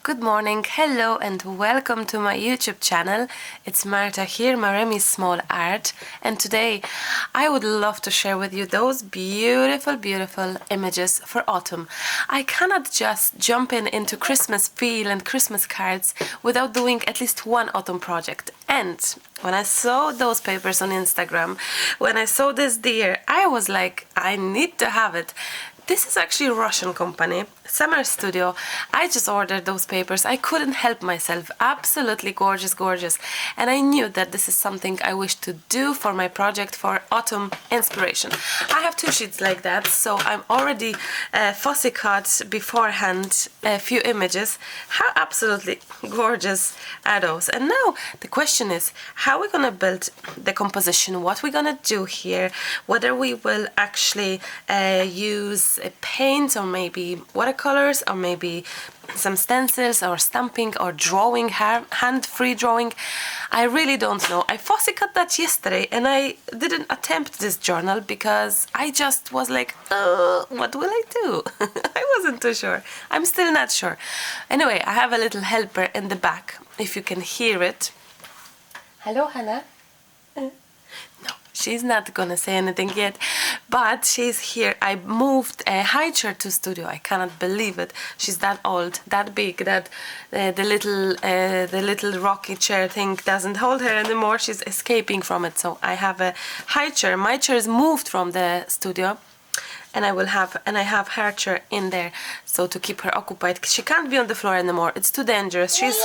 Good morning, hello and welcome to my YouTube channel. It's Marta here, Maremi's Small Art, and today I would love to share with you those beautiful images for autumn. I cannot just jump into Christmas feel and Christmas cards without doing at least one autumn project. And when I saw those papers on Instagram, when I saw this deer, I was like, I need to have it. This is actually a Russian company, Summer Studio. I just ordered those papers. I couldn't help myself. Absolutely gorgeous. And I knew that this is something I wish to do for my project for autumn inspiration. I have two sheets like that, so I'm already fussy cut beforehand a few images. How absolutely gorgeous are those? And now the question is, how are we gonna build the composition? What we're gonna do here? Whether we will actually use paint or maybe watercolors or maybe some stencils or stamping or drawing, hand-free drawing. I really don't know. I fussy cut that yesterday and I didn't attempt this journal because I just was like, what will I do? I wasn't too sure. I'm still not sure. Anyway, I have a little helper in the back, if you can hear it. Hello, Hannah. No, she's not gonna say anything yet, but she's here. I moved a high chair to studio. I cannot believe it. She's that old, that big, that the little rocky chair thing doesn't hold her anymore. She's escaping from it. So I have a high chair. My chair is moved from the studio, and I have her chair in there, so to keep her occupied. She can't be on the floor anymore. It's too dangerous. She's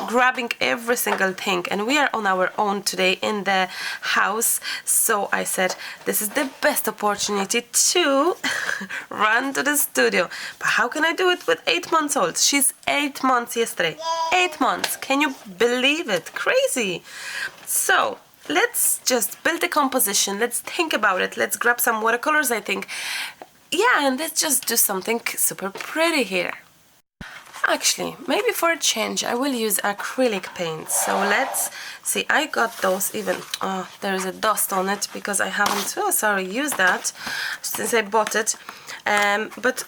grabbing every single thing, and we are on our own today in the house. So I said this is the best opportunity to run to the studio. But how can I do it with 8 months old? She's 8 months yesterday. 8 months. Can you believe it? Crazy. So let's just build a composition. Let's think about it. Let's grab some watercolors, I think. Yeah, and let's just do something super pretty here. Actually, maybe for a change, I will use acrylic paint. So let's see. I got those even. Oh, there is a dust on it because I haven't, used that since I bought it. But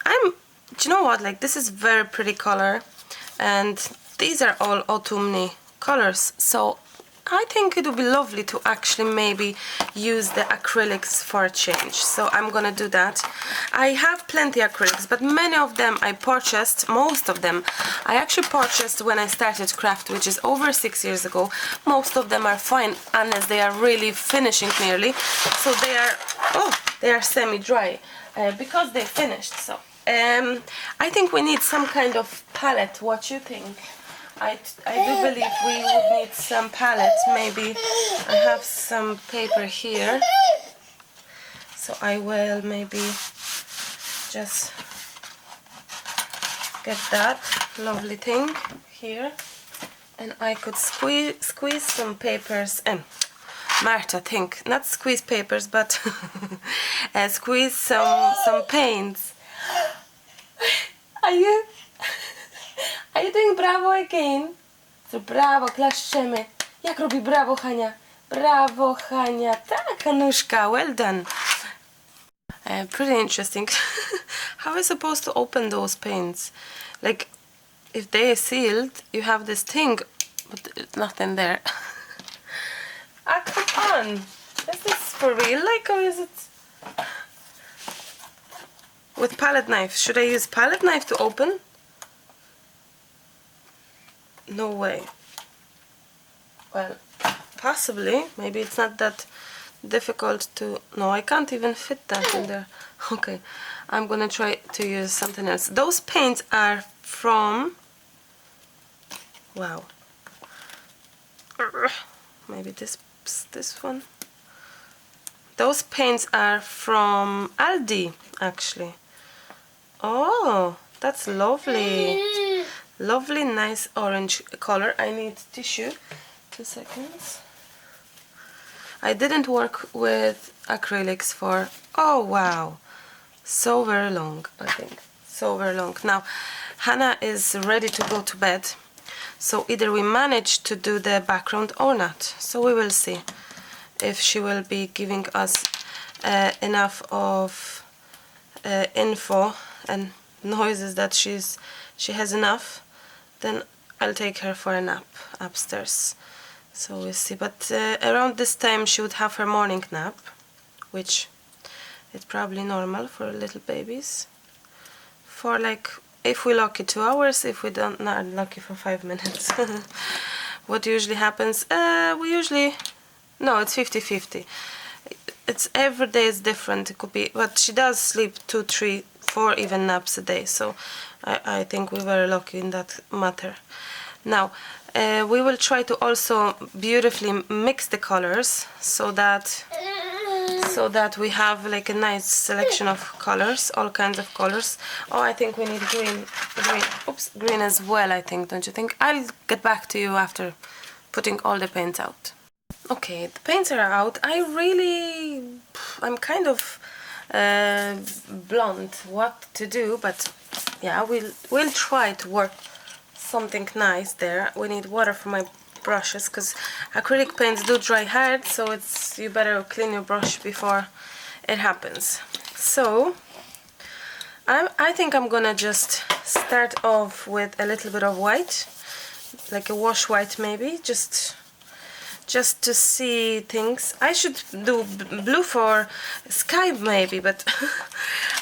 do you know what? Like, this is very pretty color, and these are all autumny colors. So I think it would be lovely to actually maybe use the acrylics for a change. So I'm gonna do that. I have plenty acrylics, but many of them I purchased, most of them I actually purchased when I started craft, which is over 6 years ago. Most of them are fine unless they are really finishing nearly. So they are semi-dry because they finished. So I think we need some kind of palette. What you think? I do believe we would need some palette. Maybe I have some paper here, so I will maybe just get that lovely thing here, and I could squeeze some papers. Marta, think, not squeeze papers, but squeeze some paints. Are you doing bravo again? So brawo, klaszczemy. Jak robi brawo Hania? Brawo Hania. Tak, Hanuszka, well done. Pretty interesting. How are you supposed to open those paints? Like, if they are sealed, you have this thing, but there's nothing there. Come on. Is this for real? Like, or is it with palette knife? Should I use palette knife to open? No way. Well, possibly. Maybe it's not that difficult to... No, I can't even fit that in there. Okay, I'm gonna try to use something else. Those paints are from... Wow. Maybe this one. Those paints are from Aldi, actually. Oh, that's lovely. Lovely, nice orange color. I need tissue. 2 seconds. I didn't work with acrylics for... Oh, wow. So very long, I think. So very long. Now, Hannah is ready to go to bed. So either we manage to do the background or not. So we will see if she will be giving us enough of info and noises that she has enough. then I'll take her for a nap upstairs. So we'll see. But around this time she would have her morning nap, which is probably normal for little babies. For like, if we're lucky, 2 hours. If we don't, not lucky, for 5 minutes. What usually happens? We usually, no, it's 50-50. It's every day is different. It could be, but she does sleep 2, 3, 4 even naps a day. So I think we're very lucky in that matter. Now we will try to also beautifully mix the colors so that we have like a nice selection of colors, all kinds of colors. Oh, I think we need green, green as well, I think, don't you think? I'll get back to you after putting all the paints out. Okay, the paints are out. I'm kind of blunt what to do, but yeah, we'll try to work something nice there. We need water for my brushes because acrylic paints do dry hard, so you better clean your brush before it happens. So I think I'm gonna just start off with a little bit of white, like a wash white maybe, just to see things. I should do blue for sky maybe, but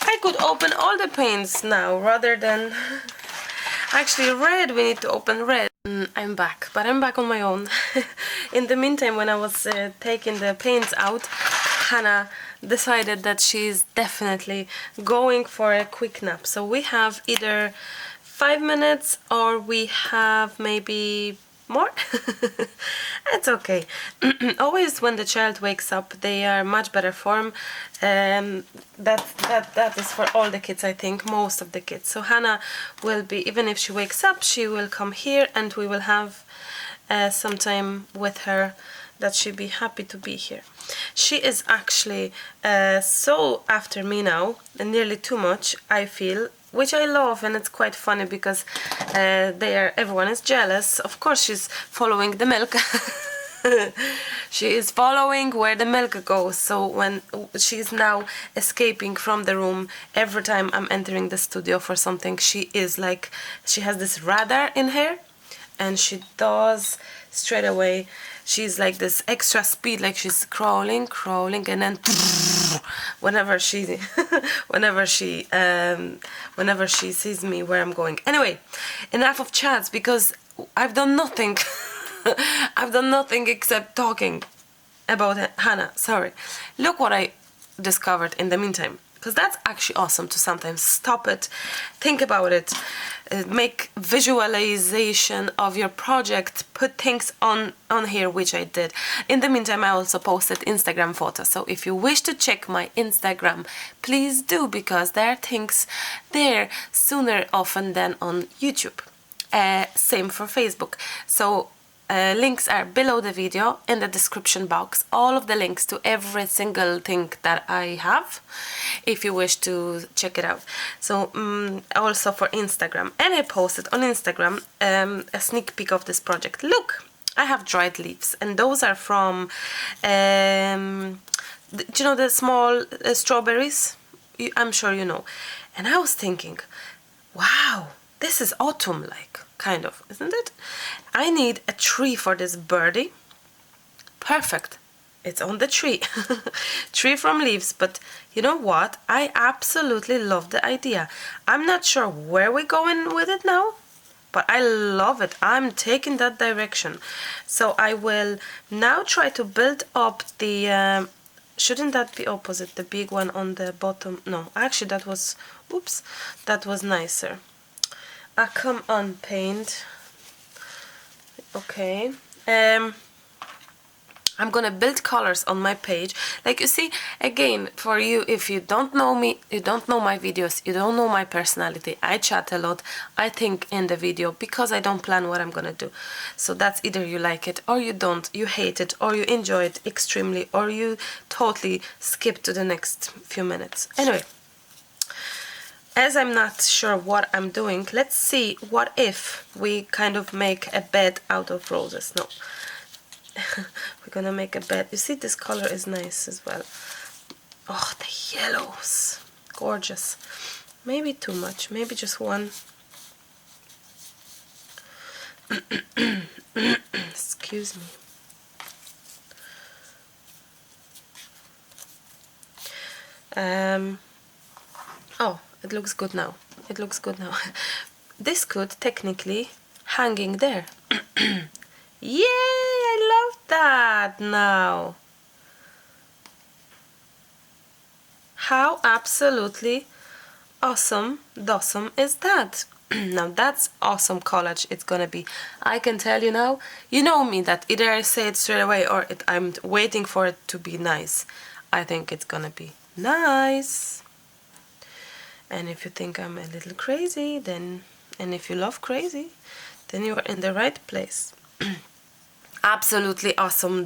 I could open all the paints now rather than actually red. We need to open red. I'm back, but I'm back on my own. In the meantime, when I was taking the paints out, Hannah decided that she's definitely going for a quick nap. So we have either 5 minutes or we have maybe more. It's okay. Always when the child wakes up, they are much better form. That is for all the kids, I think, most of the kids. So Hannah will be, even if she wakes up, she will come here and we will have some time with her that she'll be happy to be here. She is actually so after me now, and nearly too much, I feel, which I love, and it's quite funny because everyone is jealous. Of course she's following the milk. She is following where the milk goes. So when she's now escaping from the room every time I'm entering the studio for something, she is like, she has this radar in her and she does straight away. She's like this extra speed, like she's crawling, and then whenever she sees me where I'm going. Anyway, enough of chats because I've done nothing. I've done nothing except talking about Hannah. Sorry. Look what I discovered in the meantime, because that's actually awesome to sometimes stop it, think about it, make visualization of your project, put things on here, which I did. In the meantime, I also posted Instagram photos, so if you wish to check my Instagram, please do, because there are things there sooner often than on YouTube. Same for Facebook. So links are below the video in the description box, all of the links to every single thing that I have, if you wish to check it out. So also for Instagram, and I posted on Instagram a sneak peek of this project. Look, I have dried leaves, and those are from do you know the small strawberries? I'm sure you know. And I was thinking, wow, this is autumn-like, kind of, isn't it? I need a tree for this birdie. Perfect. It's on the tree. Tree from leaves, but you know what? I absolutely love the idea. I'm not sure where we're going with it now, but I love it. I'm taking that direction. So I will now try to build up the... shouldn't that be opposite? The big one on the bottom? No, actually that was... Oops. That was nicer. Ah, come on, paint. Okay. I'm gonna build colors on my page. Like you see, again, for you, if you don't know me, you don't know my videos, you don't know my personality, I chat a lot, I think in the video, because I don't plan what I'm gonna do. So that's either you like it or you don't, you hate it or you enjoy it extremely, or you totally skip to the next few minutes. Anyway, as I'm not sure what I'm doing, let's see what if we kind of make a bed out of roses. No. We're gonna make a bed. You see, this color is nice as well. Oh, the yellows. Gorgeous. Maybe too much. Maybe just one. Excuse me. Oh, it looks good now. It looks good now. This could technically hanging there. Yay! I love that now. How absolutely awesome is that? Now that's awesome collage it's gonna be. I can tell you now, you know me, that either I say it straight away or I'm waiting for it to be nice. I think it's gonna be nice. And if you think I'm a little crazy, then, and if you love crazy, then you are in the right place. Absolutely awesome,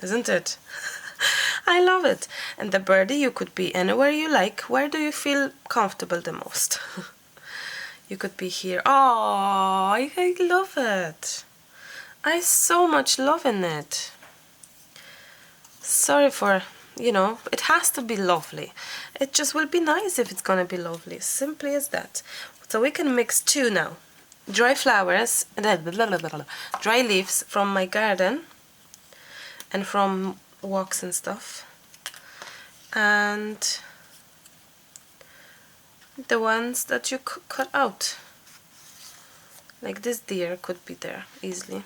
isn't it? I love it. And the birdie, you could be anywhere you like. Where do you feel comfortable the most? You could be here. Oh, I love it. I so much love in it. Sorry for, you know, it has to be lovely. It just will be nice if it's gonna be lovely. Simply as that. So we can mix two now. Dry flowers, dry leaves from my garden and from walks and stuff, and the ones that you cut out, like this deer could be there easily.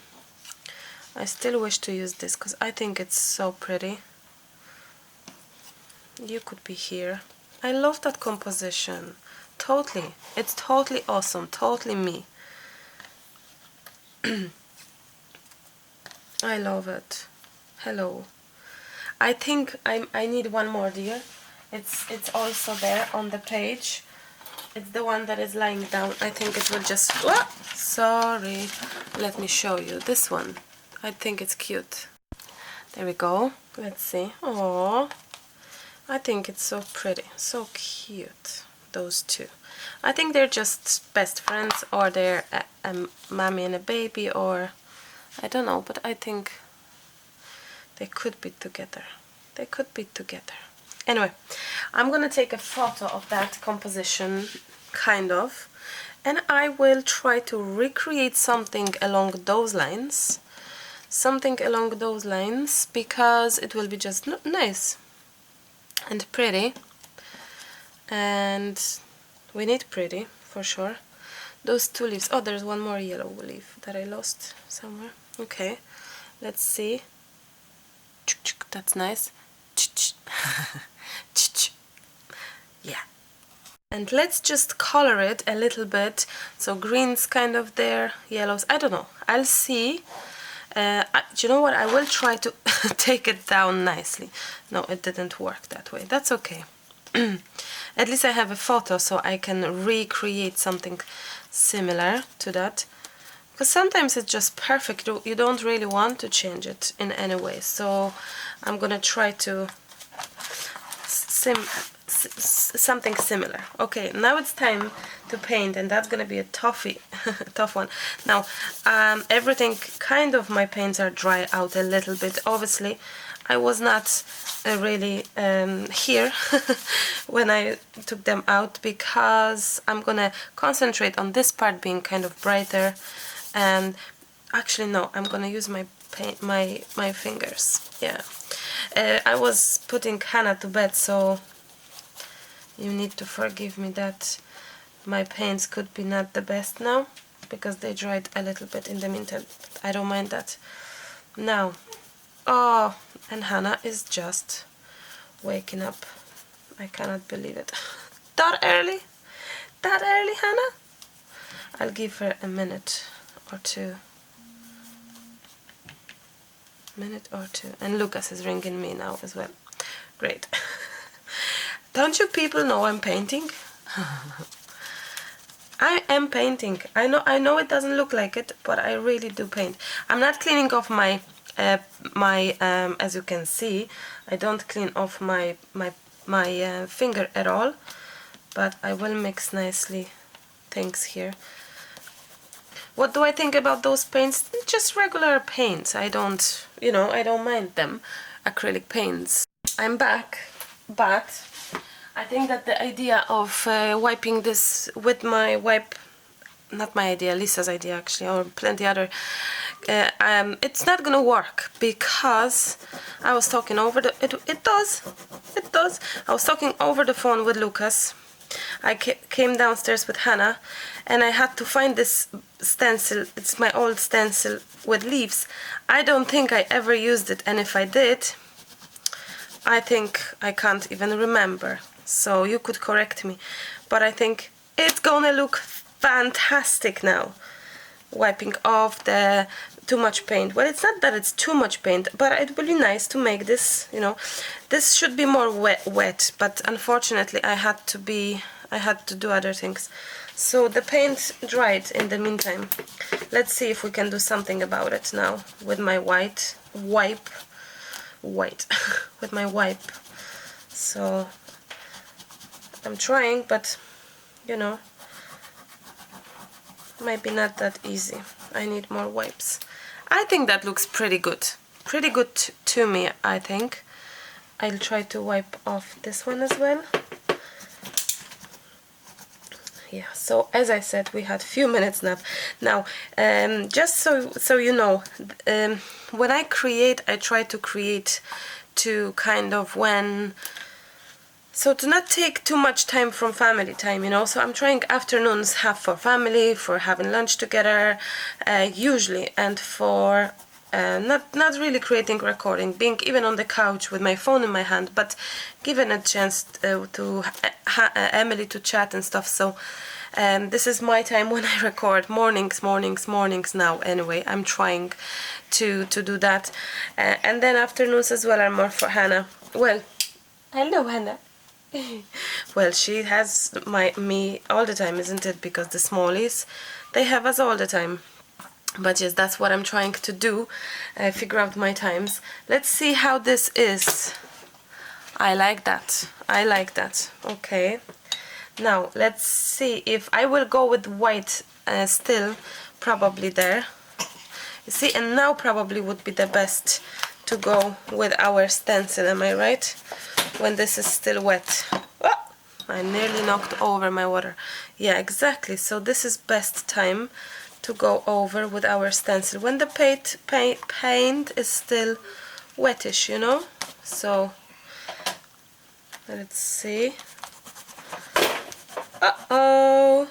I still wish to use this because I think it's so pretty. You could be here. I love that composition. Totally. It's totally awesome. Totally me. I love it. Hello. I think I need one more, dear. It's also there on the page. It's the one that is lying down. I think it will just... Oh, sorry. Let me show you this one. I think it's cute. There we go. Let's see. Oh, I think it's so pretty. So cute. Those two. I think they're just best friends, or they're a mommy and a baby, or I don't know, but I think they could be together. They could be together. Anyway, I'm gonna take a photo of that composition, kind of, and I will try to recreate something along those lines. Something along those lines, because it will be just nice and pretty. And we need pretty, for sure. Those two leaves. Oh, there's one more yellow leaf that I lost somewhere. Okay, let's see. That's nice. Yeah. And let's just color it a little bit. So green's kind of there, yellows, I don't know. I'll see. Do you know what? I will try to take it down nicely. No, it didn't work that way. That's okay. At least I have a photo, so I can recreate something similar to that. Because sometimes it's just perfect. You don't really want to change it in any way. So I'm gonna try to something similar. Okay, now it's time to paint, and that's gonna be a tough one. Now, everything, kind of my paints are dry out a little bit. Obviously, I was not really here when I took them out, because I'm gonna concentrate on this part being kind of brighter. And actually, no, I'm gonna use my paint, my fingers. Yeah, I was putting Hannah to bed, so you need to forgive me that my paints could be not the best now, because they dried a little bit in the meantime. I don't mind that. Now, oh, and Hannah is just waking up. I cannot believe it. That early? That early, Hannah? I'll give her a minute or two. Minute or two. And Lucas is ringing me now as well. Great. Don't you people know I'm painting? I am painting. I know it doesn't look like it, but I really do paint. I'm not cleaning off my as you can see, I don't clean off my finger at all, but I will mix nicely things here. What do I think about those paints? Just regular paints. I don't, you know, I don't mind them. Acrylic paints. I'm back, but I think that the idea of wiping this with my wipe not my idea, Lisa's idea actually, or plenty other. It's not gonna work because I was talking over the, it does, I was talking over the phone with Lucas. I came downstairs with Hannah and I had to find this stencil. It's my old stencil with leaves. I don't think I ever used it, and if I did, I think I can't even remember. So you could correct me, but I think it's gonna look fantastic now. Wiping off the too much paint. Well, it's not that it's too much paint, but it would be nice to make this, you know, this should be more wet, but unfortunately I had to do other things. So the paint dried in the meantime. Let's see if we can do something about it now with my wipe with my wipe. So I'm trying, but you know, might be not that easy. I need more wipes. I think that looks pretty good to me. I think I'll try to wipe off this one as well. Yeah, so as I said, we had few minutes now. Just so you know, when I create, I try to create to kind of so to not take too much time from family time, you know. So I'm trying afternoons have for family, for having lunch together, usually, and for not really creating recording, being even on the couch with my phone in my hand, but giving a chance to Emily to chat and stuff. So this is my time when I record, mornings now. Anyway, I'm trying to do that, and then afternoons as well are more for Hannah. Well, hello Hannah. Well, she has me all the time, isn't it? Because the smallies, they have us all the time. But yes, that's what I'm trying to do, figure out my times. Let's see how this is. I like that. Okay. Now, let's see if I will go with white still, probably there. You see, and now probably would be the best to go with our stencil, am I right? When this is still wet. Oh, I nearly knocked over my water. Yeah, exactly. So this is best time to go over with our stencil when the paint is still wettish, you know. So let's see. Uh-oh.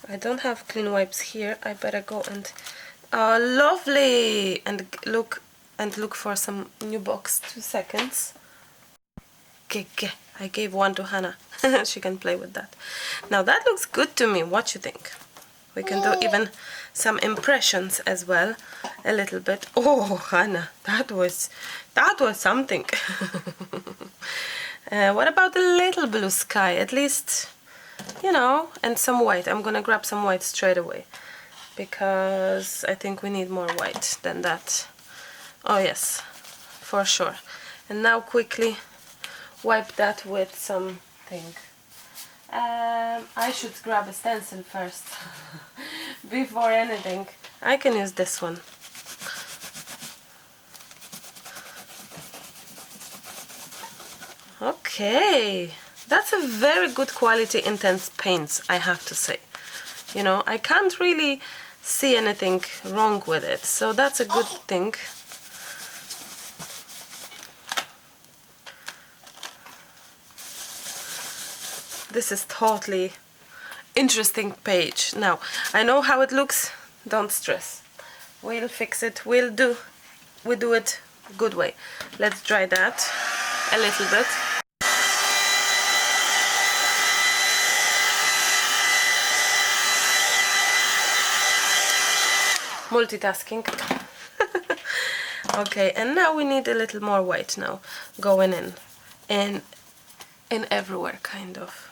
I don't have clean wipes here. I better go and oh, lovely, and look for some new box. 2 seconds. Okay. I gave one to Hannah. She can play with that. Now that looks good to me. What you think? We can do even some impressions as well, a little bit. Oh, Hannah, that was something. What about the little blue sky? At least, you know, and some white. I'm gonna grab some white straight away because I think we need more white than that. Oh yes, for sure. And now quickly wipe that with something. I should grab a stencil first before anything. I can use this one. Okay, that's a very good quality intense paints, I have to say. You know, I can't really see anything wrong with it, so that's a good thing. This is totally interesting page. Now, I know how it looks, don't stress. We'll fix it, we do it good way. Let's dry that a little bit. Multitasking. Okay, and now we need a little more white now going in everywhere, kind of,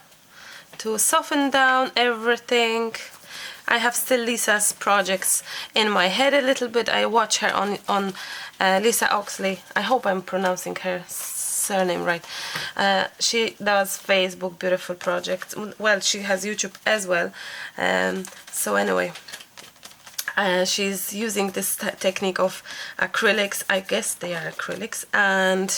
to soften down everything. I have still Lisa's projects in my head a little bit. I watch her on Lisa Oxley. I hope I'm pronouncing her surname right. She does Facebook beautiful projects. Well, she has YouTube as well. So anyway, she's using this technique of acrylics. I guess they are acrylics, and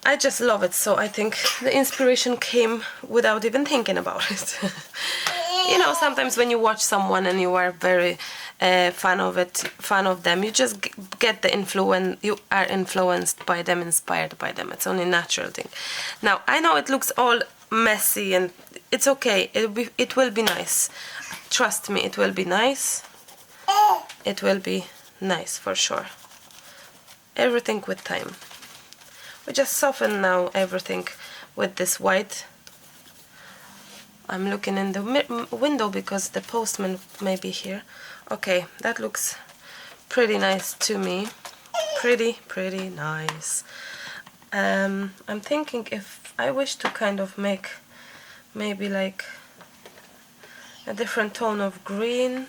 I just love it, so I think the inspiration came without even thinking about it. You know, sometimes when you watch someone and you are very fan of them, you just get the influence, you are influenced by them, inspired by them. It's only a natural thing. Now, I know it looks all messy, and it's okay. It will be nice. Trust me, it will be nice. It will be nice for sure. Everything with time. We just soften now everything with this white. I'm looking in the window because the postman may be here. Okay, that looks pretty nice to me. Pretty nice. I'm thinking if I wish to kind of make maybe like a different tone of green,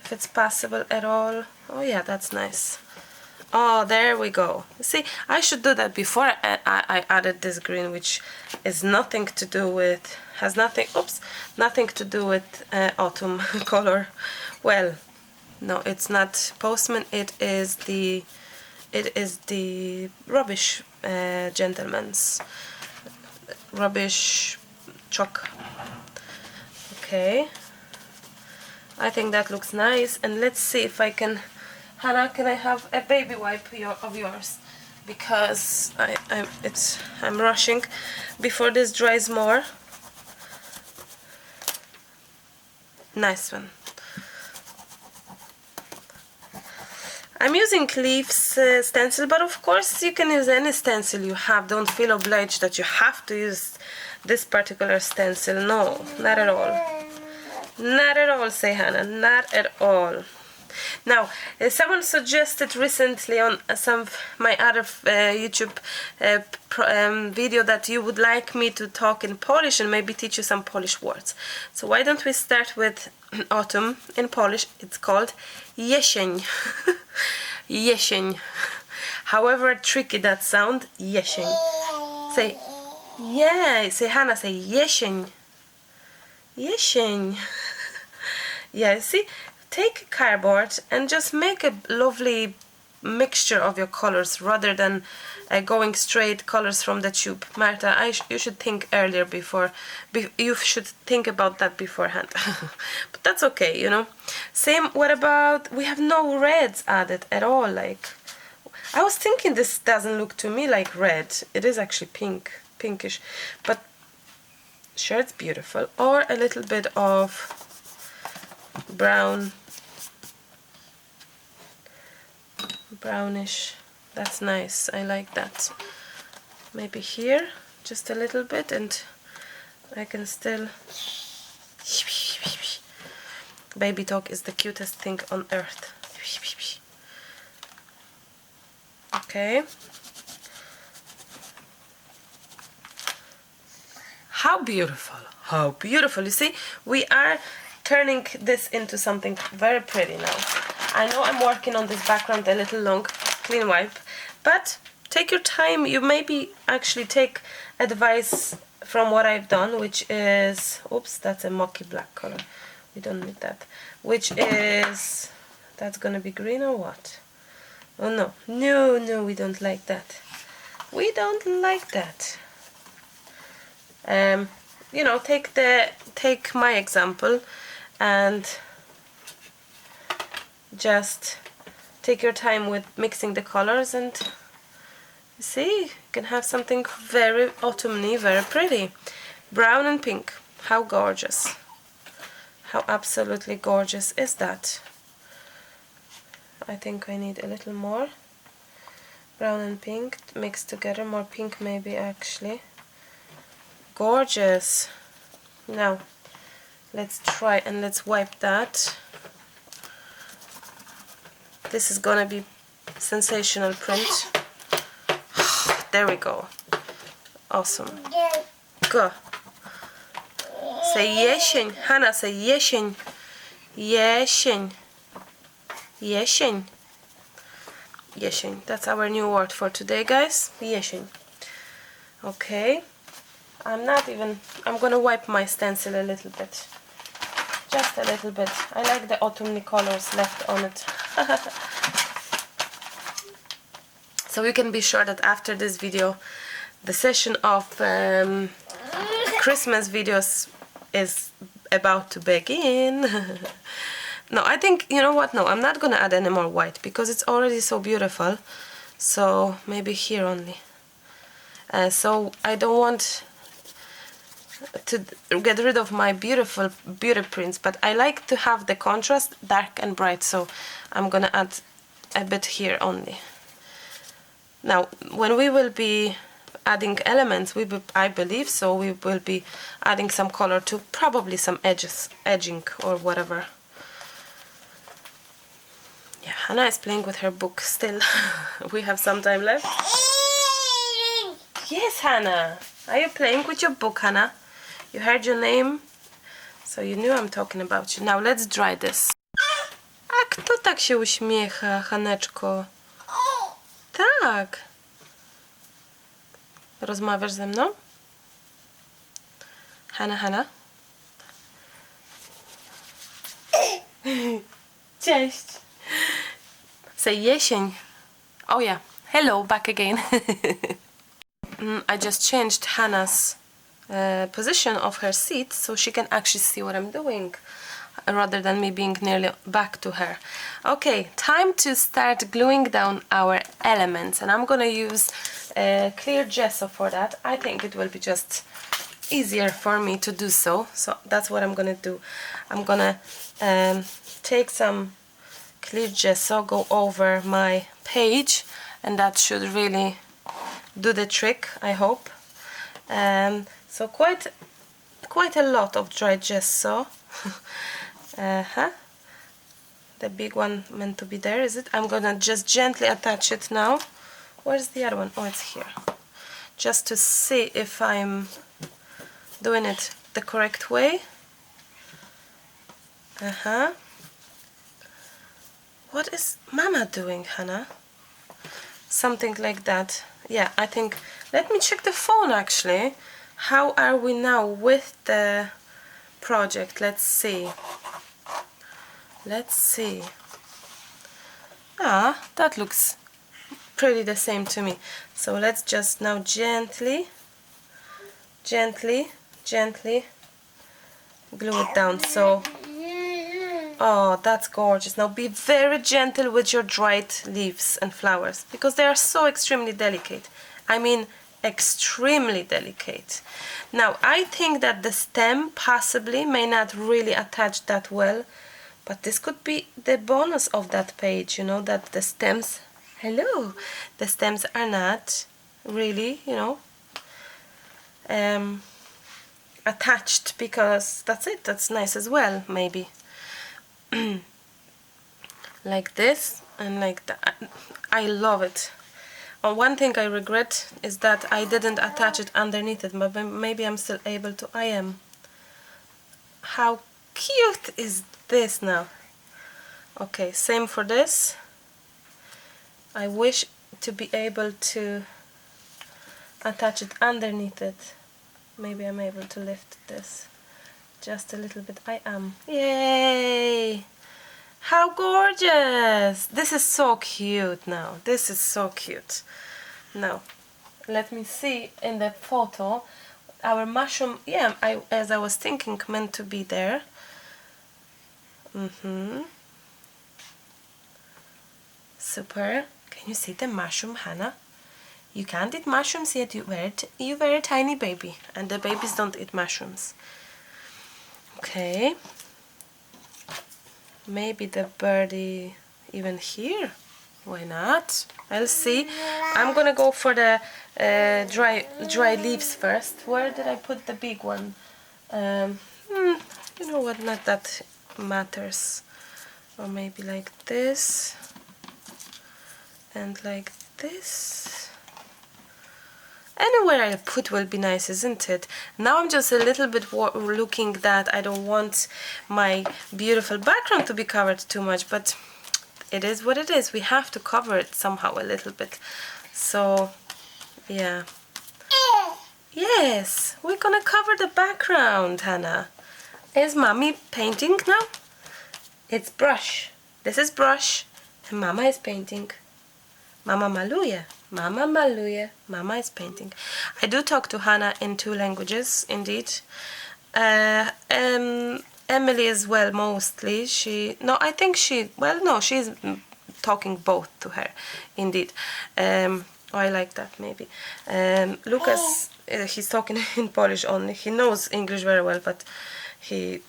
if it's possible at all. Oh yeah, that's nice. Oh, there we go. See, I should do that before I added this green, which is nothing to do with, has nothing, oops, nothing to do with autumn color. Well, no, it's not postman, it is the rubbish gentleman's rubbish chalk. Okay, I think that looks nice, and let's see if I can. Hannah, can I have a baby wipe of yours? Because I'm rushing before this dries more. Nice one. I'm using Leaf's stencil, but of course you can use any stencil you have. Don't feel obliged that you have to use this particular stencil. No, not at all. Not at all, say Hannah, not at all. Now, someone suggested recently on some of my other YouTube video that you would like me to talk in Polish and maybe teach you some Polish words. So why don't we start with autumn in Polish? It's called jesień. Jesień. However tricky that sound, jesień. Say, yeah, say Hannah, say jesień. Jesień. Yeah, see? Take cardboard and just make a lovely mixture of your colors rather than going straight colors from the tube. Marta, you should think earlier you should think about that beforehand. But that's okay, you know. Same, what about, we have no reds added at all. Like, I was thinking this doesn't look to me like red. It is actually pinkish. But sure, it's beautiful. Or a little bit of brownish. That's nice, I like that. Maybe here just a little bit, and I can still, baby talk is the cutest thing on earth. Okay, how beautiful, how beautiful. You see, we are turning this into something very pretty now. I know I'm working on this background a little long, clean wipe, but take your time. You maybe actually take advice from what I've done, which is, oops, that's a mucky black color. We don't need that. Which is, that's gonna be green or what? Oh no, no, we don't like that. We don't like that. You know, take my example and just take your time with mixing the colors, and you see, you can have something very autumny, very pretty. Brown and pink, how gorgeous. How absolutely gorgeous is that? I think I need a little more. Brown and pink mixed together, more pink maybe actually. Gorgeous. Now, let's try and let's wipe that. This is gonna be sensational print. There we go. Awesome. Go. Say jesień. Hannah, say jesień. Jesień. Jesień. Jesień. That's our new word for today, guys. Jesień. Okay. I'm gonna wipe my stencil a little bit. Just a little bit. I like the autumny colors left on it. So you can be sure that after this video, the session of Christmas videos is about to begin. No, I think, you know what, no, I'm not gonna add any more white because it's already so beautiful. So maybe here only. So I don't want to get rid of my beautiful beauty prints, but I like to have the contrast dark and bright, so I'm gonna add a bit here only. Now when we will be adding elements, I believe so, we will be adding some color to probably some edging or whatever. Yeah, Hannah is playing with her book still. We have some time left. Yes, Hannah. Are you playing with your book, Hannah? You heard your name, so you knew I'm talking about you. Now let's dry this. A kto tak się uśmiecha, Haneczko? Tak. Rozmawiasz ze mną? Hanna? Cześć. Say jesień. Oh yeah. Hello, back again. I just changed Hannah's position of her seat so she can actually see what I'm doing rather than me being nearly back to her. Okay, time to start gluing down our elements, and I'm gonna use clear gesso for that. I think it will be just easier for me to do so, so that's what I'm gonna do. I'm gonna take some clear gesso, go over my page, and that should really do the trick, I hope. So quite a lot of dry gesso. The big one meant to be there, is it? I'm gonna just gently attach it now. Where's the other one? Oh, it's here. Just to see if I'm doing it the correct way. What is Mama doing, Hannah? Something like that. Yeah, I think, let me check the phone actually. How are we now with the project? Let's see. Ah, that looks pretty the same to me. So let's just now gently glue it down. So, oh, that's gorgeous. Now be very gentle with your dried leaves and flowers because they are so extremely delicate. I mean, extremely delicate. Now I think that the stem possibly may not really attach that well, but this could be the bonus of that page, you know, that the stems, hello, the stems are not really, you know, attached, because that's it, that's nice as well, maybe. Like this and like that. I love it. One thing I regret is that I didn't attach it underneath it, but maybe I'm still able to. I am. How cute is this now? Okay, same for this. I wish to be able to attach it underneath it. Maybe I'm able to lift this just a little bit. I am. Yay! How gorgeous! This is so cute now. This is so cute. Now, let me see in the photo. Our mushroom, yeah, as I was thinking, meant to be there. Super. Can you see the mushroom, Hannah? You can't eat mushrooms yet. You very tiny baby, and the babies don't eat mushrooms. Okay. Maybe the birdie even here. Why not? I'll see. I'm gonna go for the dry leaves first. Where did I put the big one? You know what? Not that matters. Or maybe like this and like this. Anywhere I put will be nice, isn't it? Now I'm just a little bit looking that I don't want my beautiful background to be covered too much, but it is what it is. We have to cover it somehow a little bit. So, yeah. Yes, we're gonna cover the background, Hannah. Is Mommy painting now? It's brush. This is brush, and Mama is painting. Mama maluje. Mama maluje. Mama is painting. I do talk to Hannah in 2 languages, indeed. Emily as well, mostly. I think she's talking both to her, indeed. I like that, maybe. Lucas, he's talking in Polish only. He knows English very well, but he...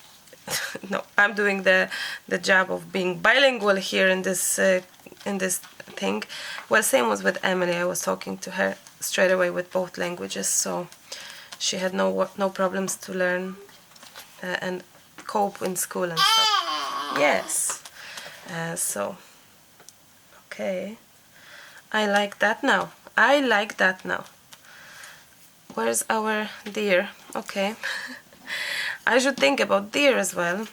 no, I'm doing the job of being bilingual here in this thing. Well, same was with Emily. I was talking to her straight away with both languages, so she had no problems to learn and cope in school and stuff. Yes. So, okay. I like that now. I like that now. Where's our deer? Okay. I should think about deer as well.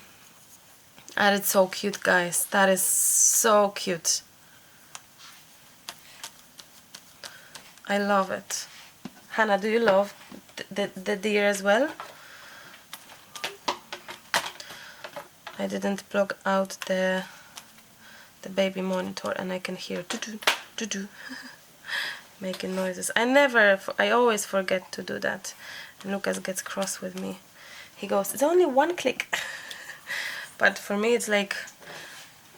And it's so cute, guys. That is so cute. I love it. Hannah, do you love the deer as well? I didn't plug out the baby monitor and I can hear doo-doo, making noises. I always forget to do that. And Lucas gets cross with me. He goes, it's only 1 click. But for me it's like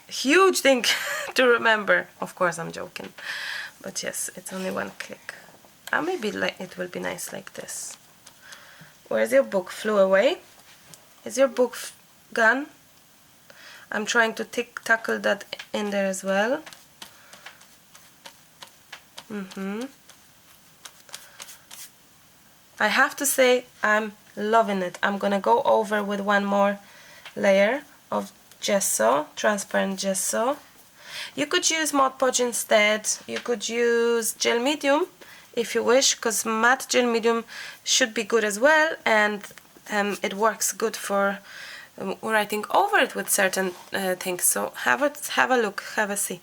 a huge thing to remember. Of course I'm joking. But yes, it's only 1 click. Maybe it will be nice like this. Where's your book? Flew away? Is your book gone? I'm trying to tackle that in there as well. I have to say I'm loving it. I'm gonna go over with 1 more layer of gesso, transparent gesso. You could use Mod Podge instead. You could use gel medium if you wish, because matte gel medium should be good as well, and it works good for writing over it with certain things. So have a look, have a see.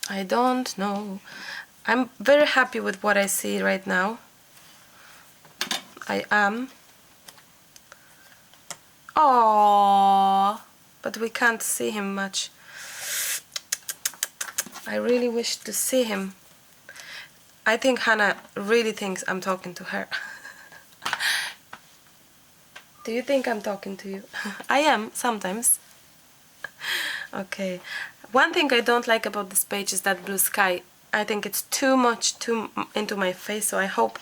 I don't know. I'm very happy with what I see right now. I am. Oh, but we can't see him much. I really wish to see him. I think Hannah really thinks I'm talking to her. Do you think I'm talking to you? I am, sometimes. Okay. One thing I don't like about this page is that blue sky. I think it's too much into my face, so I hope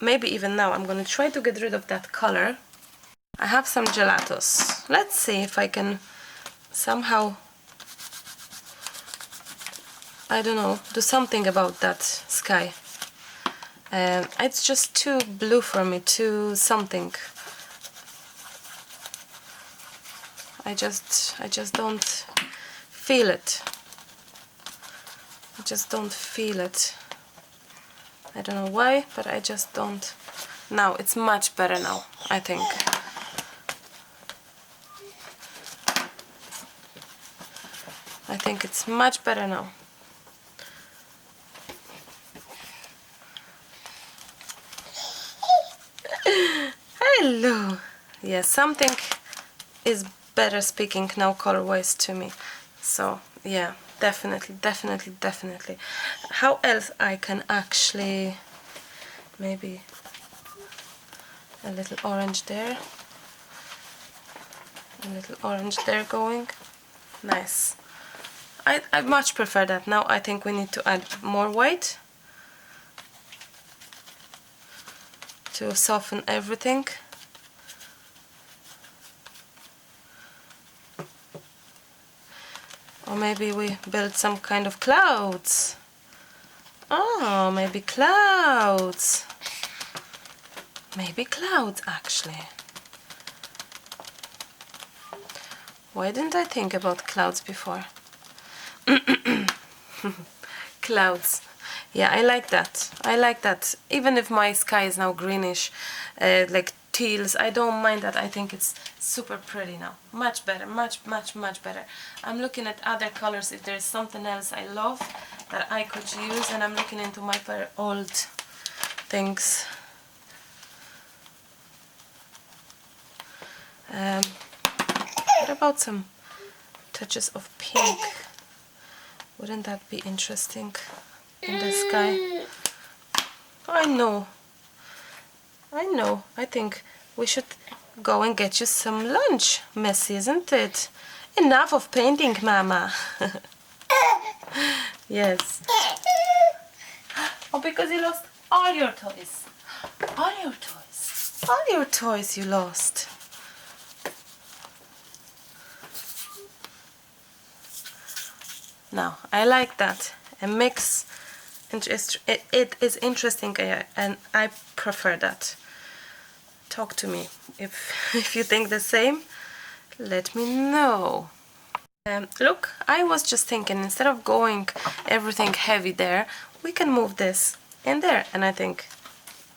maybe even now I'm gonna try to get rid of that color. I have some gelatos. Let's see if I can somehow, I don't know, do something about that sky. It's just too blue for me, too something. I just don't feel it. I just don't feel it. I don't know why, but I just don't. Now it's much better now, I think. I think it's much better now. Hello. Yeah, something is better speaking now color-wise to me. So yeah, definitely. How else I can actually, maybe a little orange there, a little orange there going. Nice. I much prefer that. Now I think we need to add more white to soften everything. Or maybe we build some kind of clouds. Oh, maybe clouds. Maybe clouds, actually. Why didn't I think about clouds before? Clouds. Yeah, I like that. I like that. Even if my sky is now greenish, like teals, I don't mind that. I think it's super pretty now. Much better, much better. I'm looking at other colors if there's something else I love that I could use, and I'm looking into my very old things. What about some touches of pink Wouldn't that be interesting in the sky? I know. I think we should go and get you some lunch, Messy, isn't it? Enough of painting, Mama. Yes. Oh, because you lost all your toys. All your toys. All your toys you lost. Now, I like that. A mix. It is interesting, and I prefer that. Talk to me. If you think the same, let me know. Look, I was just thinking, instead of going everything heavy there, we can move this in there, and I think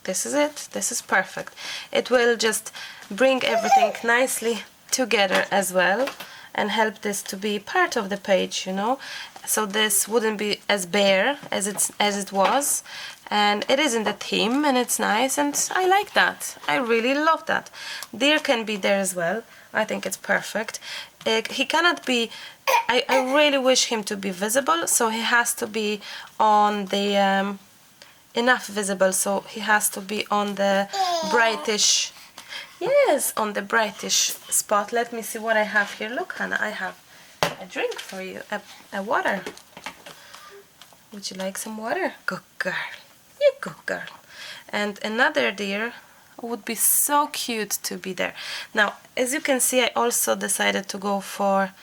this is it. This is perfect. It will just bring everything nicely together as well and help this to be part of the page, you know, so this wouldn't be as bare as it was, and it is in the theme, and it's nice, and I like that. I really love that. Deer can be there as well. I think it's perfect. He cannot be, I really wish him to be visible, so he has to be on the enough visible, so he has to be on the brightish, yes, on the brightish spot. Let me see what I have here. Look, Hannah, I have a drink for you, a water. Would you like some water? Good girl, you good girl. And another deer would be so cute to be there. Now, as you can see, I also decided to go for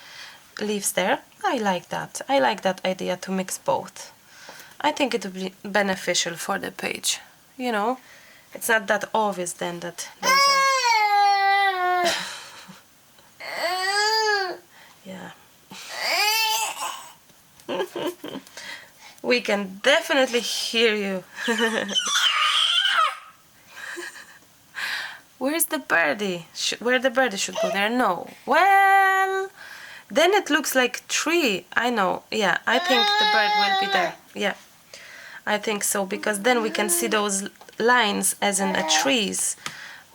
leaves there. I like that. I like that idea to mix both. I think it would be beneficial for the page. You know, it's not that obvious then that there's a... Yeah. We can definitely hear you. Where's the birdie? Where the birdie should go there? No. Well, then it looks like tree. I know. Yeah, I think the bird will be there. Yeah, I think so, because then we can see those lines as in a trees.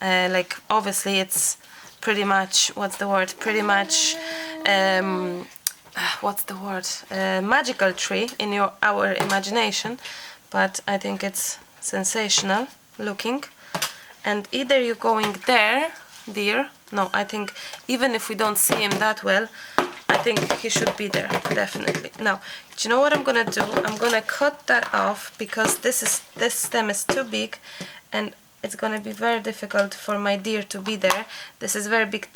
Like, obviously it's pretty much, what's the word? Pretty much, what's the word? Magical tree in our imagination. But I think it's sensational looking. And either you're going there, dear. No, I think even if we don't see him that well, I think he should be there, definitely. Now, do you know what I'm gonna do? I'm gonna cut that off, because this stem is too big, and it's gonna be very difficult for my deer to be there. This is very big,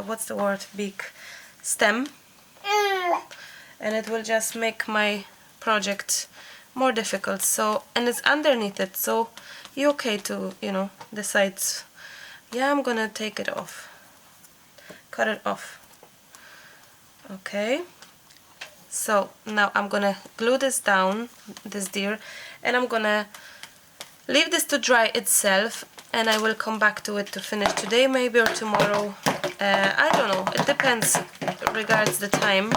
what's the word? Big stem, and it will just make my project more difficult. So, and it's underneath it, so you're okay to, you know, decide. Yeah, I'm gonna take it off, cut it off. Okay, so now I'm gonna glue this down, this deer, and I'm gonna leave this to dry itself, and I will come back to it to finish today maybe, or tomorrow. I don't know, it depends regards the time.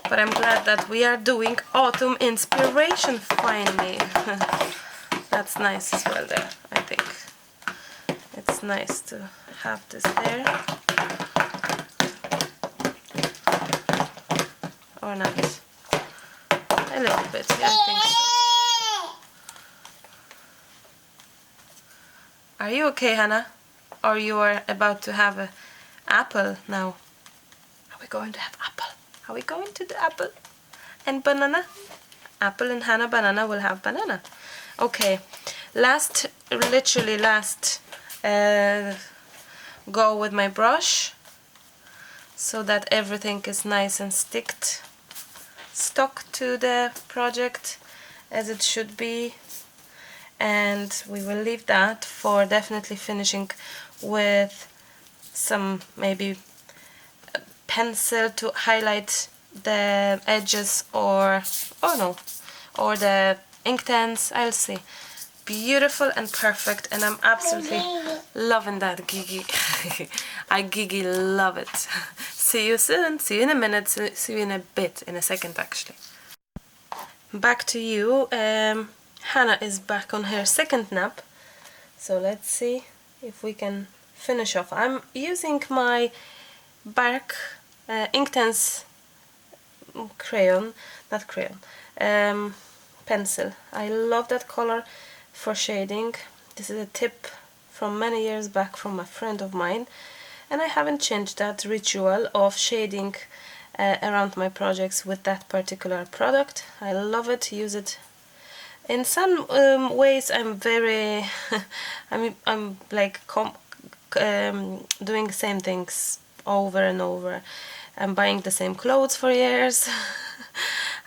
But I'm glad that we are doing autumn inspiration finally. That's nice as well there, I think. It's nice to have this there. Or not. A little bit, yeah, I think so. Are you okay, Hannah? Or you are about to have an apple now? Are we going to have apple? Are we going to the apple and banana? Apple and Hannah banana will have banana. Okay, literally last go with my brush, so that everything is nice and stuck to the project as it should be. And we will leave that for definitely finishing with some maybe pencil to highlight the edges, or the Inktense. I'll see. Beautiful and perfect, and I'm absolutely loving that, Gigi. I Gigi love it. See you soon. See you in a minute. See you in a bit, in a second actually. Back to you. Hannah is back on her second nap, so let's see if we can finish off. I'm using my bark Inktense crayon, not crayon, pencil. I love that color for shading. This is a tip from many years back from a friend of mine, and I haven't changed that ritual of shading around my projects with that particular product. I love it, use it. In some ways I'm very I'm like doing the same things over and over. I'm buying the same clothes for years.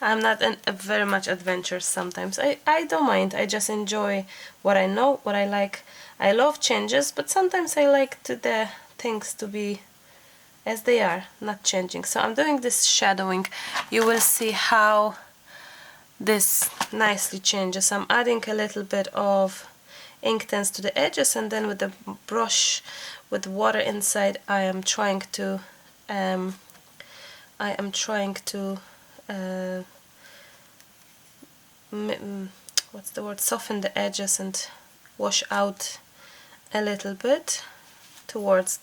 I'm not very much adventurous sometimes. I don't mind. I just enjoy what I know, what I like. I love changes, but sometimes I like the things to be as they are, not changing. So I'm doing this shadowing. You will see how this nicely changes. I'm adding a little bit of Inktense to the edges, and then with the brush with water inside I am trying to what's the word, soften the edges and wash out a little bit towards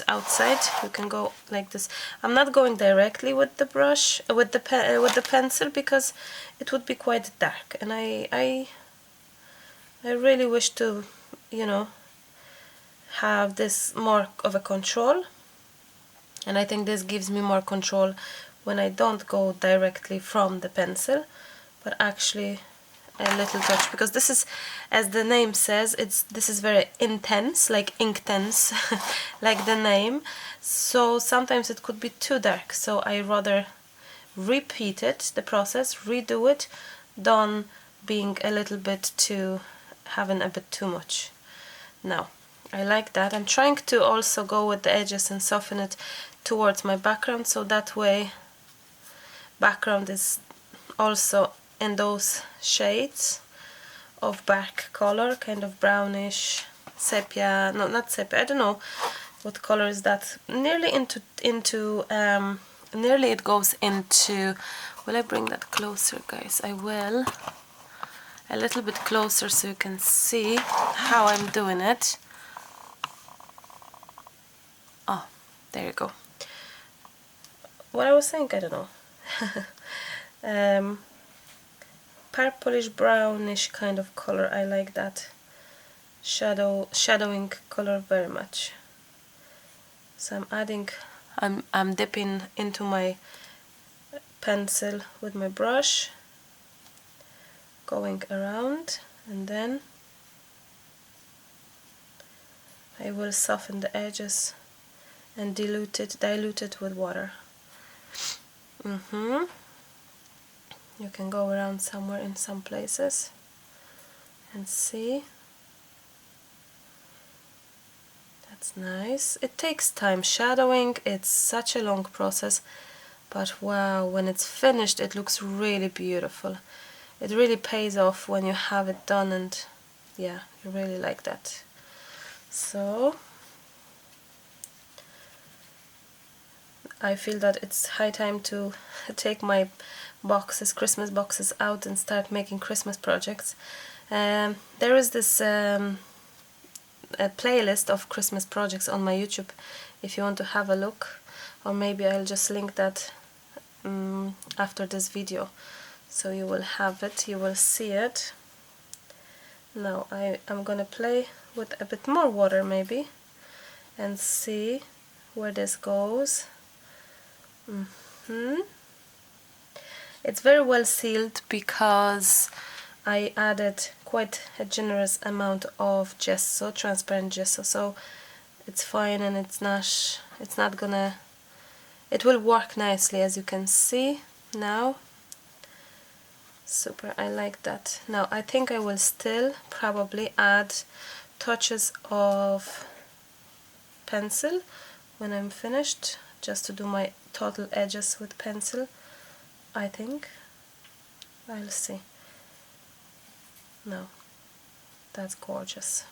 outside. You can go like this. I'm not going directly with the brush, with the pencil, because it would be quite dark, and I really wish to, you know, have this more of a control, and I think this gives me more control when I don't go directly from the pencil, but actually a little touch, because this is, as the name says, this is very intense, like Inktense, like the name. So sometimes it could be too dark, so I rather repeat it, the process, redo it, than being a little bit too, having a bit too much. Now I like that. I'm trying to also go with the edges and soften it towards my background, so that way background is also in those shades of bark color, kind of brownish, sepia, no, not sepia, I don't know what color is that, nearly nearly it goes into, will I bring that closer, guys? I will, a little bit closer so you can see how I'm doing it. Oh, there you go. What I was saying, I don't know. Purplish brownish kind of color. I like that shadowing color very much. So I'm dipping into my pencil with my brush, going around, and then I will soften the edges and dilute it with water. You can go around somewhere in some places and see. That's nice. It takes time. Shadowing, it's such a long process, but wow, when it's finished it looks really beautiful. It really pays off when you have it done, and yeah, you really like that. So I feel that it's high time to take my boxes, Christmas boxes, out and start making Christmas projects. There is this a playlist of Christmas projects on my YouTube if you want to have a look, or maybe I'll just link that after this video, so you will have it, you will see it. Now I'm gonna play with a bit more water maybe and see where this goes. It's very well sealed because I added quite a generous amount of gesso, transparent gesso, so it's fine, and it will work nicely, as you can see now. Super, I like that. Now I think I will still probably add touches of pencil when I'm finished, just to do my total edges with pencil. I think I'll see. No, that's gorgeous.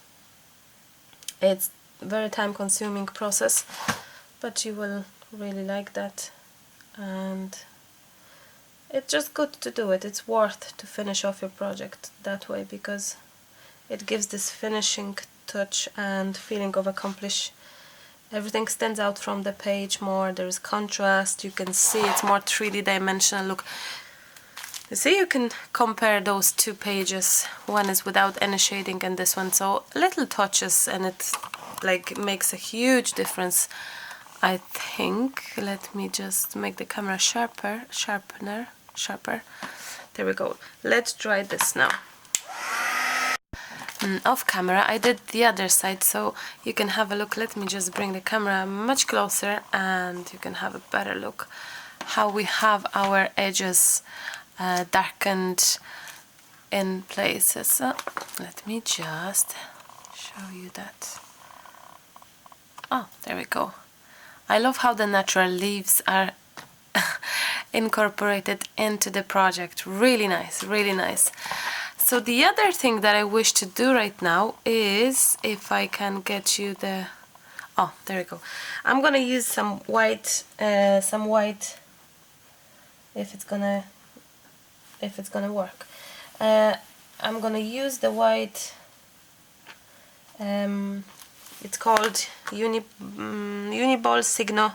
It's a very time-consuming process, but you will really like that, and it's just good to do it. It's worth to finish off your project that way, because it gives this finishing touch and feeling of accomplishment Everything stands out from the page more. There is contrast. You can see it's more 3D dimensional look. You see, you can compare those two pages. One is without any shading and this one. So little touches and it like makes a huge difference, I think. Let me just make the camera sharper. There we go. Let's try this now. Off camera I did the other side, so you can have a look. Let me just bring the camera much closer and you can have a better look how we have our edges darkened in places. So let me just show you that. Oh, there we go. I love how the natural leaves are incorporated into the project. Really nice, really nice. So the other thing that I wish to do right now is, if I can get you the... Oh, there we go. I'm gonna use some white, if it's gonna work. I'm gonna use the white. It's called Uniball Signo.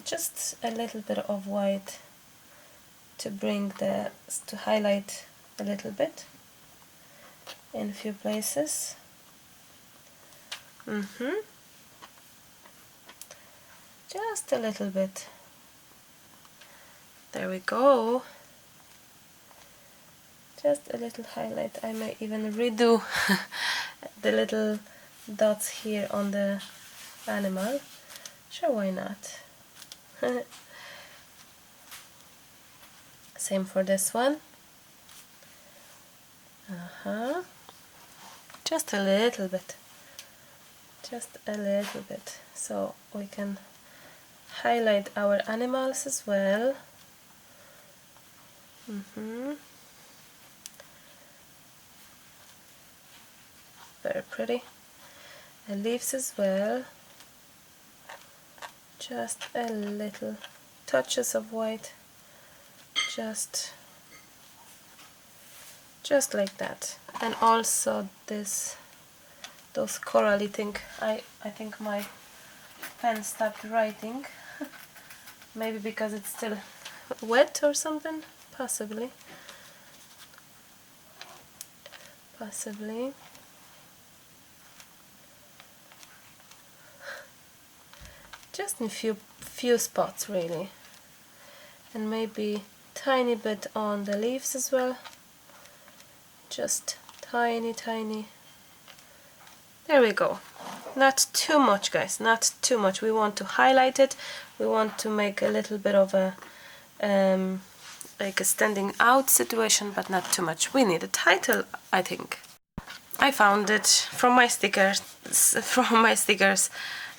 Just a little bit of white to highlight a little bit in a few places. Just a little bit. There we go. Just a little highlight. I may even redo the little dots here on the animal. Sure, why not? Same for this one. Just a little bit. Just a little bit. So we can highlight our animals as well. Very pretty. And leaves as well. Just a little touches of white. Just like that. And also those corally thing. I think my pen stopped writing. Maybe because it's still wet or something. Possibly. Just in a few spots really. And maybe tiny bit on the leaves as well. Just tiny. There we go. Not too much, guys, not too much. We want to highlight it. We want to make a little bit of a like a standing out situation, but not too much. We need a title, I think. I found it from my stickers.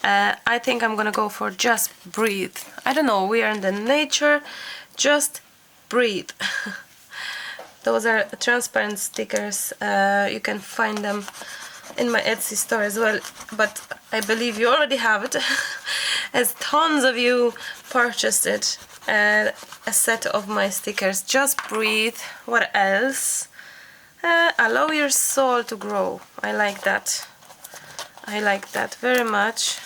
I think I'm gonna go for Just Breathe. I don't know, we are in the nature. Just breathe. Those are transparent stickers. You can find them in my Etsy store as well, but I believe you already have it, as tons of you purchased it. A set of my stickers. Just breathe. What else? Allow your soul to grow. I like that. I like that very much.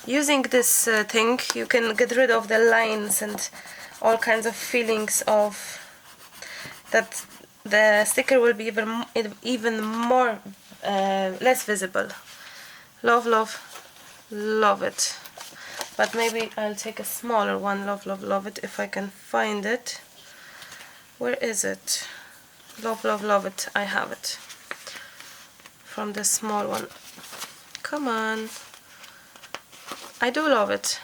Using this thing, you can get rid of the lines and all kinds of feelings of that. The sticker will be even more less visible. Love it. But maybe I'll take a smaller one. Love it if I can find it. Where is it? Love it. I have it. From the small one. Come on. I do love it.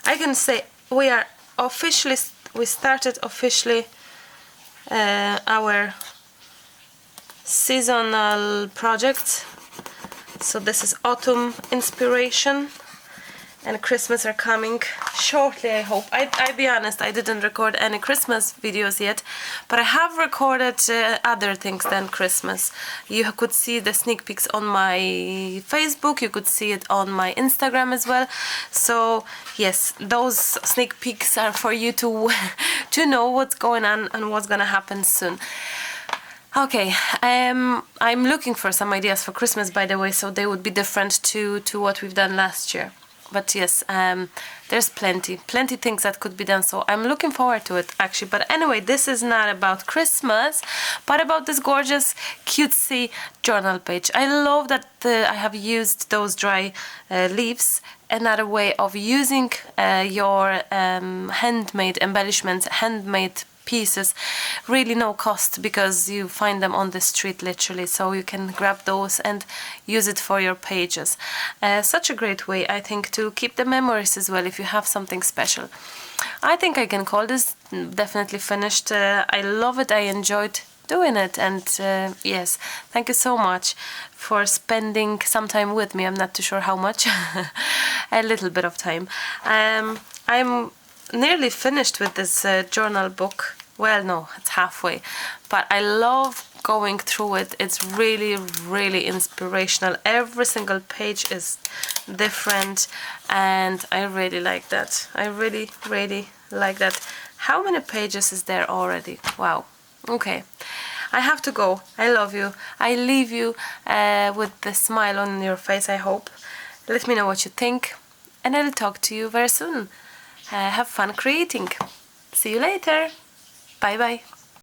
I can say we started officially our seasonal project. So this is autumn inspiration, and Christmas are coming shortly, I hope. I'll be honest, I didn't record any Christmas videos yet, but I have recorded other things than Christmas. You could see the sneak peeks on my Facebook, you could see it on my Instagram as well. So yes, those sneak peeks are for you to to know what's going on and what's gonna happen soon. Okay, I'm looking for some ideas for Christmas, by the way, so they would be different to what we've done last year. But yes, there's plenty things that could be done, so I'm looking forward to it actually. But anyway, this is not about Christmas, but about this gorgeous cutesy journal page. I love that I have used those dry leaves. Another way of using your handmade embellishments, handmade pieces, really no cost, because you find them on the street literally, so you can grab those and use it for your pages. Such a great way, I think, to keep the memories as well if you have something special. I think I can call this definitely finished. I love it, I enjoyed doing it, and yes, thank you so much for spending some time with me. I'm not too sure how much. A little bit of time. I'm nearly finished with this journal book. Well, no, it's halfway, but I love going through it. It's really inspirational. Every single page is different, and I really like that. I really like that. How many pages is there already? Wow. Okay, I have to go. I love you. I leave you with the smile on your face, I hope. Let me know what you think, and I'll talk to you very soon. Have fun creating. See you later. Bye bye.